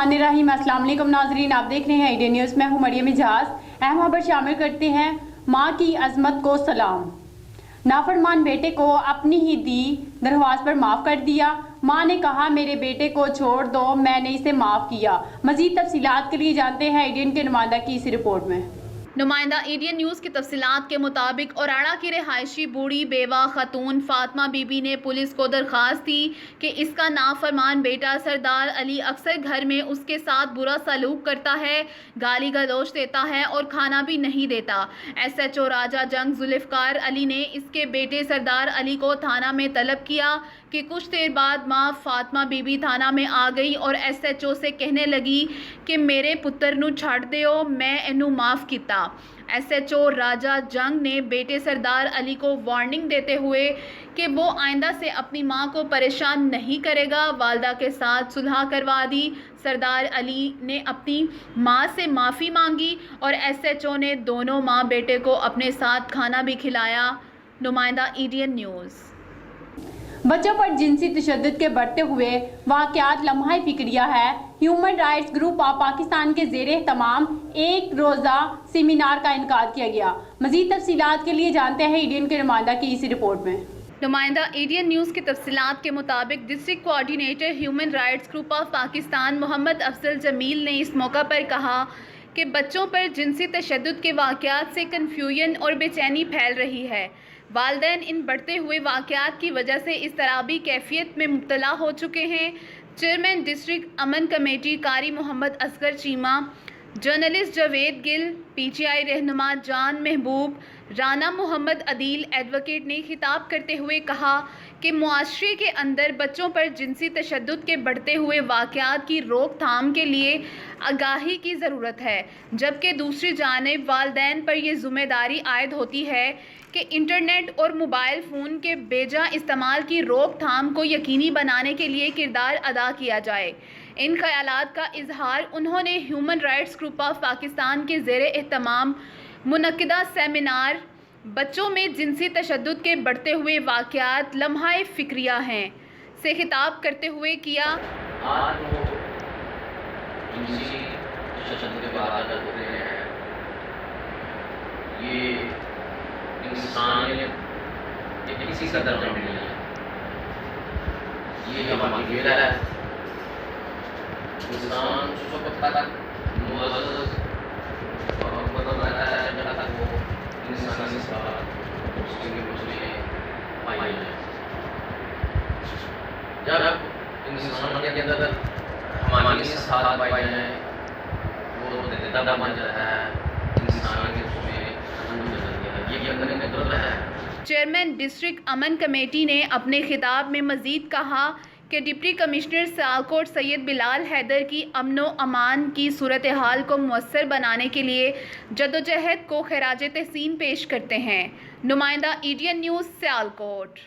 बिस्मिल्लाहिर्रहमानिर्रहीम। अस्सलाम वालेकुम नाज़रीन, आप देख रहे हैं इंडियन न्यूज़। मैं हूं मरियम इजाज। अहम खबर शामिल करते हैं। माँ की अजमत को सलाम। नाफरमान बेटे को अपनी ही दी दरख्वास्त पर माफ़ कर दिया। माँ ने कहा मेरे बेटे को छोड़ दो, मैंने इसे माफ़ किया। मज़ीद तफसीलात के लिए जानते हैं इंडियन के नुमाइंदा की इस रिपोर्ट में। नुमाइंदा इंडियन न्यूज़ की तफसीलात के मुताबिक औराड़ा की रिहायशी बूढ़ी बेवा खतून फातिमा बीबी ने पुलिस को दरख्वास्त दी कि इसका नाफरमान बेटा सरदार अली अक्सर घर में उसके साथ बुरा सलूक करता है, गाली गलौज देता है और खाना भी नहीं देता। SHO राजा जंग जुल्फ़िकार अली ने इसके बेटे सरदार अली को थाना में तलब किया कि कुछ देर बाद माँ फातिमा बीबी थाना में आ गई और SHO से कहने लगी कि मेरे पुत्र नू छड़ दियो, मैं इनू माफ़ किता। SHO राजा जंग ने बेटे सरदार अली को वार्निंग देते हुए कि वो आइंदा से अपनी मां को परेशान नहीं करेगा, वालदा के साथ सुलह करवा दी। सरदार अली ने अपनी मां से माफ़ी मांगी और SHO ने दोनों मां बेटे को अपने साथ खाना भी खिलाया। नुमाइंदा इंडियन न्यूज़। बच्चों पर जिनसी तशद्दुद के बढ़ते हुए वाक़यात लम्हा फिक्रिया है। Human rights group of Pakistan के ज़ेरे तमाम एक रोज़ा सेमिनार का इनकाद किया गया। मज़ीद तफसीलात के लिए जानते हैं इंडियन के नुमाइंदा की इस रिपोर्ट में। नुमाइंदा इंडियन न्यूज़ की तफसीलात के मुताबिक district coordinator human rights group of Pakistan Mohammad Afzal Jamil ने इस मौका पर कहा कि बच्चों पर जिनसी तशद्दुद के वाक़यात से कन्फ्यूजन और बेचैनी फैल रही है। वालिदैन इन बढ़ते हुए वाक़यात की वजह से इज़्तिराबी कैफियत में मुब्तला हो चुके हैं। चेयरमैन डिस्ट्रिक्ट अमन कमेटी कारी मोहम्मद असगर चीमा, जर्नलिस्ट जावेद गिल, PTI रहनुमा जान महबूब, राना मोहम्मद अदील एडवोकेट ने खिताब करते हुए कहा कि मुआशरे के अंदर बच्चों पर जिनसी तशद्दुद के बढ़ते हुए वाक़यात की रोकथाम के लिए आगाही की ज़रूरत है, जबकि दूसरी जानिब वालिदैन पर यह ज़िम्मेदारी आयद होती है कि इंटरनेट और मोबाइल फ़ोन के बेजा इस्तेमाल की रोकथाम को यकीनी बनाने के लिए किरदार अदा किया जाए। इन ख़यालात का इजहार उन्होंने human rights group of Pakistan के ज़ेरे एहतमाम मुनक्किदा सेमिनार बच्चों में जिनसी तशद्दुद के बढ़ते हुए वाक़यात लम्हा फिक्रिया हैं से खिताब करते हुए किया। आज वो जिनसी तशद्दुद की बात करते हैं, ये इंसानियत किसी का दर्जा नहीं है, ये हमारी गिरा है। इंसान जो तक मुअज़्ज़ज़ और मुक़द्दस रहता है जब तक वो इंसानियत का उसमें पाई जाए। जब इंसानियत के अंदर हमारी साथ पाई जाए, वो ज़िंदा बन जाता है, इंसानियत उसमें चेयरमैन डिस्ट्रिक्ट अमन कमेटी ने अपने खिताब में मज़ीद कहा कि डिप्टी कमिश्नर सियालकोट सैयद बिलाल हैदर की अमनो अमान की सूरत हाल को मुयस्सर बनाने के लिए जदोजहद को खराज तहसीन पेश करते हैं। नुमाइंदा इंडियन न्यूज़ सियालकोट।